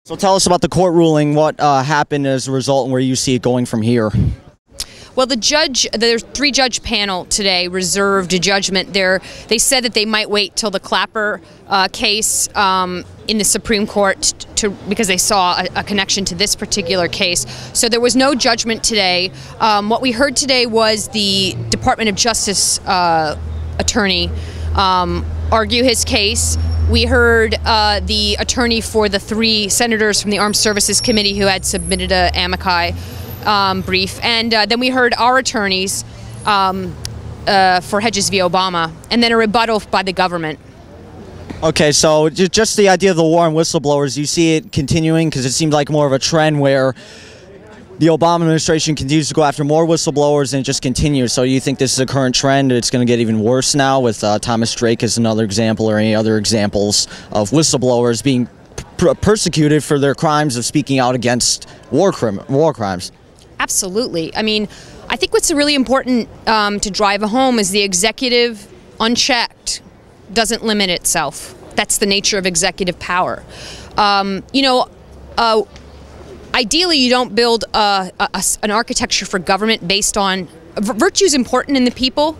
So tell us about the court ruling, what happened as a result, and where you see it going from here. Well, the three-judge panel today reserved a judgment there. They said that they might wait till the Clapper case in the Supreme Court because they saw a connection to this particular case. So there was no judgment today. What we heard today was the Department of Justice attorney argue his case. We heard the attorney for the 3 senators from the Armed Services Committee who had submitted an amici brief, and then we heard our attorneys for Hedges v. Obama, and then a rebuttal by the government. Okay, so just the idea of the war on whistleblowers, you see it continuing, because it seems like more of a trend where the Obama administration continues to go after more whistleblowers and it just continues. So you think this is a current trend? It's going to get even worse now with Thomas Drake as another example, or any other examples of whistleblowers being persecuted for their crimes of speaking out against war crimes? Absolutely. I mean, I think what's really important to drive home is the executive, unchecked, doesn't limit itself. That's the nature of executive power. Ideally, you don't build an architecture for government based on virtues important in the people,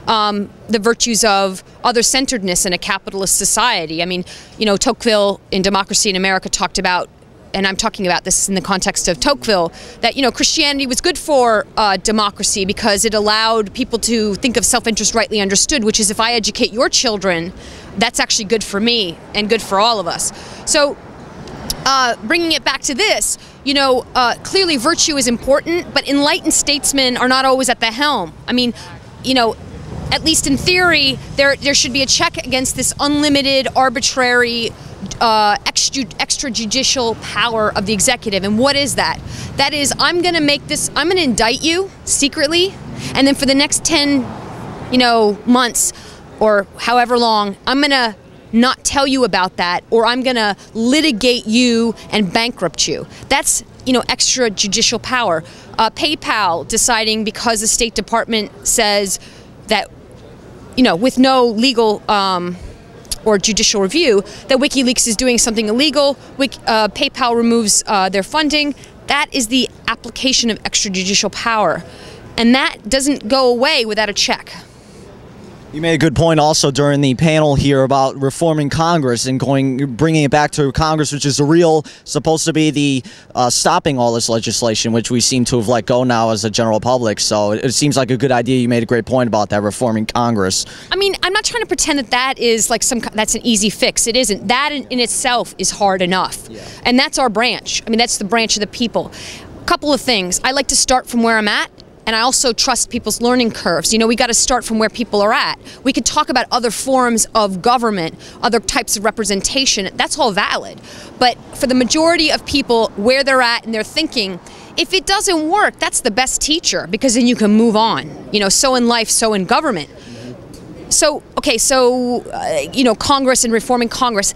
the virtues of other-centeredness in a capitalist society. I mean, Tocqueville in Democracy in America talked about, and I'm talking about this in the context of Tocqueville, that Christianity was good for democracy because it allowed people to think of self-interest rightly understood, which is if I educate your children, that's actually good for me and good for all of us. So bringing it back to this, clearly virtue is important, but enlightened statesmen are not always at the helm. I mean, at least in theory, there should be a check against this unlimited, arbitrary, extrajudicial power of the executive. And what is that? That is, I'm going to indict you secretly, and then for the next 10, months or however long, I'm going to not tell you about that, or I'm going to litigate you and bankrupt you. That's, extrajudicial power. PayPal deciding, because the State Department says that, with no legal or judicial review, that WikiLeaks is doing something illegal, PayPal removes their funding. That is the application of extrajudicial power. And that doesn't go away without a check. You made a good point also during the panel here about reforming Congress and bringing it back to Congress, which is supposed to be the stopping all this legislation, which we seem to have let go now as a general public. So it seems like a good idea. You made a great point about that, reforming Congress. I mean, I'm not trying to pretend that is like that's an easy fix. It isn't. That in itself is hard enough. Yeah. And that's our branch. I mean, that's the branch of the people. A couple of things. I like to start from where I'm at. And I also trust people's learning curves. We got to start from where people are at. We could talk about other forms of government, other types of representation. That's all valid. But for the majority of people, where they're at and their thinking, if it doesn't work, that's the best teacher, because then you can move on. So in life, so in government. So, okay, Congress and reforming Congress,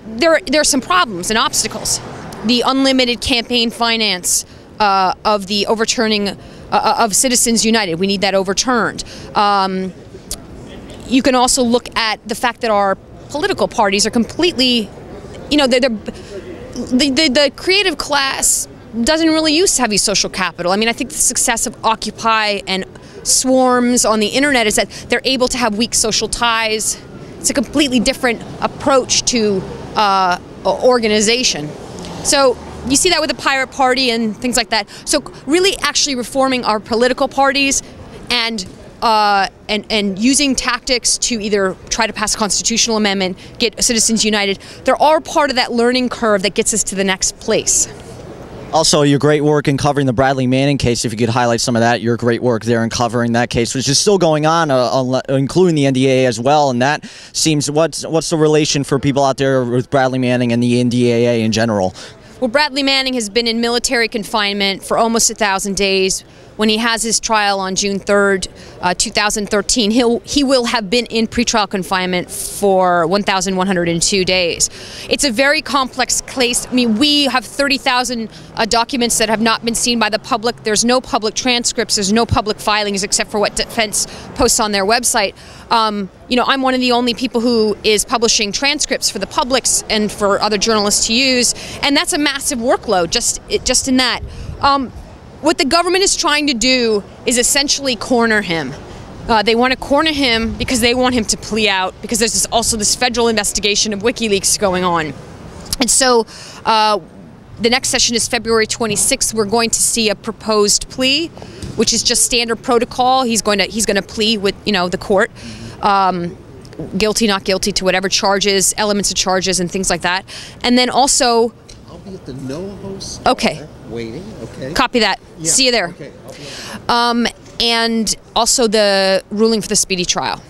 there are some problems and obstacles. The unlimited campaign finance of the overturning of Citizens United. We need that overturned. You can also look at the fact that our political parties are completely, the creative class doesn't really use heavy social capital. I mean, I think the success of Occupy and swarms on the internet is that they're able to have weak social ties. It's a completely different approach to organization. So you see that with the Pirate Party and things like that. So really actually reforming our political parties and using tactics to either try to pass a constitutional amendment, get Citizens United, they're all part of that learning curve that gets us to the next place. Also, your great work in covering the Bradley Manning case, if you could highlight some of that, your great work there in covering that case, which is still going on, including the NDAA as well. And that seems, what's the relation for people out there with Bradley Manning and the NDAA in general? Well, Bradley Manning has been in military confinement for almost 1,000 days. When he has his trial on June 3rd, 2013, he will have been in pretrial confinement for 1,102 days. It's a very complex case. I mean, we have 30,000 documents that have not been seen by the public. There's no public transcripts. There's no public filings except for what defense posts on their website. you know, I'm one of the only people who is publishing transcripts for the publics and for other journalists to use, and that's a massive workload just in that. What the government is trying to do is essentially corner him. They want to corner him because they want him to plea out, because there's also this federal investigation of WikiLeaks going on. And so the next session is February 26th. We're going to see a proposed plea, which is just standard protocol. He's going to plea with, you know, the court, guilty, not guilty to whatever charges, elements of charges, and things like that. And then also, I'll be at the no-host. Okay. Waiting. Okay. Copy that. Yeah. See you there. Okay. And also the ruling for the speedy trial.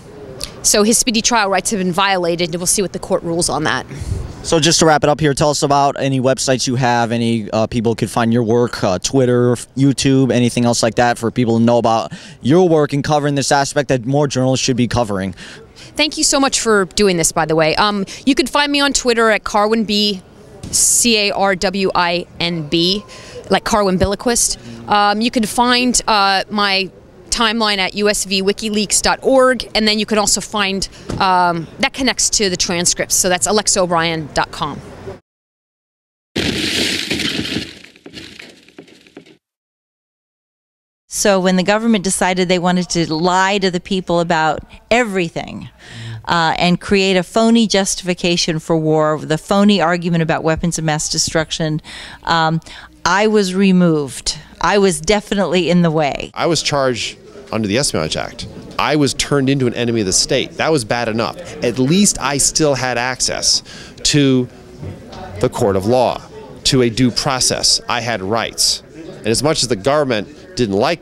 So his speedy trial rights have been violated, and we'll see what the court rules on that. So just to wrap it up here, tell us about any websites you have, any people could find your work, Twitter, YouTube, anything else like that for people to know about your work and covering this aspect that more journalists should be covering. Thank you so much for doing this, by the way. You can find me on Twitter at Carwin B, C-A-R-W-I-N-B, like Carwin-Billiquist. You can find my timeline at usvwikileaks.org, and then you can also find that connects to the transcripts, so that's alexaobrien.com. So when the government decided they wanted to lie to the people about everything and create a phony justification for war, the phony argument about weapons of mass destruction, I was removed. I was definitely in the way. I was charged under the Espionage Act. I was turned into an enemy of the state. That was bad enough. At least I still had access to the court of law, to a due process. I had rights. And as much as the government didn't like that,